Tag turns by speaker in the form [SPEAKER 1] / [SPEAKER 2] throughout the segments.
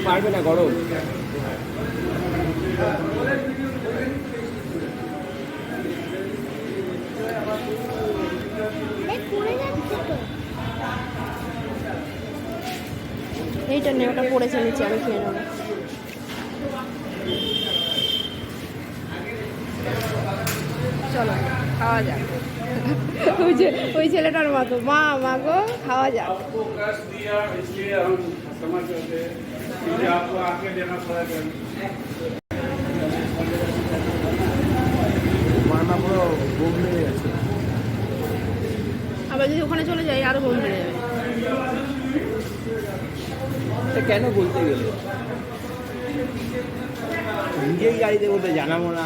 [SPEAKER 1] পারবে না, গরম।
[SPEAKER 2] এইটা নিয়ে ওটা পড়েছে নিচে, আমি খেয়ে নেবো। চলো খাওয়া যাক। ওই ছেলেটার মতো, মা গো খাওয়া যাক। আবার যদি ওখানে চলে যাই আরো বমি বেড়ে যাবে।
[SPEAKER 1] কেন বলতে গেলে নিজেই গাড়িতে বলতে জানাবো না,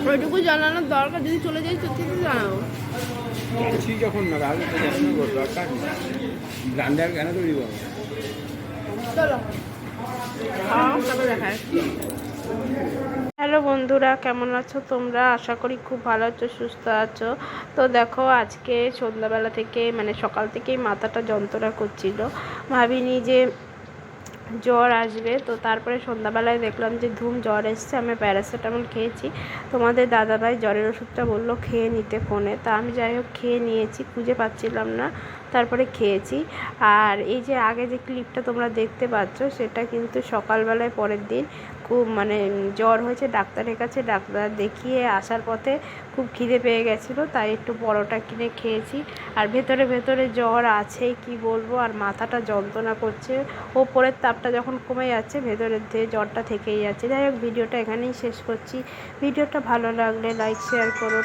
[SPEAKER 2] ওইটুকু জানানোর দরকার, যদি চলে যাই তো ঠিক জানাবো।
[SPEAKER 1] ঠিক যখন না আগে তো জানানো দরকার নেই, ব্রান্ডার কেন তৈরি করবো।
[SPEAKER 2] চলো তারপর দেখায়। হ্যালো বন্ধুরা, কেমন আছো তোমরা? আশা করি খুব ভালো আছো, সুস্থ আছো। তো দেখো, আজকে সন্ধ্যাবেলা থেকে মানে সকাল থেকেই মাথাটা যন্ত্রণা করছিল, ভাবিনি যে জ্বর আসবে। তো তারপরে সন্ধ্যাবেলায় দেখলাম যে জ্বর এসছে। আমি প্যারাসিটামল খেয়েছি, তোমাদের দাদাভাই জ্বরের ওষুধটা বললো খেয়ে নিতে ফোনে। তা আমি যাই হোক খেয়ে নিয়েছি, খুঁজে পাচ্ছিলাম না, তারপরে খেয়েছি। আর এই যে আগে যে ক্লিপটা তোমরা দেখতে পাচ্ছ, সেটা কিন্তু সকালবেলায় পরের দিন খুব মানে জ্বর হয়েছে, ডাক্তারের কাছে ডাক্তার দেখিয়ে আসার পথে খুব খিদে পেয়ে গেছিলো, তাই একটু পরোটা কিনে খেয়েছি। আর ভেতরে জ্বর আছেই, কি বলবো। আর মাথাটা যন্ত্রণা করছে, ওপরের তাপটা যখন কমে যাচ্ছে ভেতরের দিয়ে জ্বরটা থেকেই যাচ্ছে। যাই হোক, ভিডিওটা এখানেই শেষ করছি। ভিডিওটা ভালো লাগলে লাইক শেয়ার করো।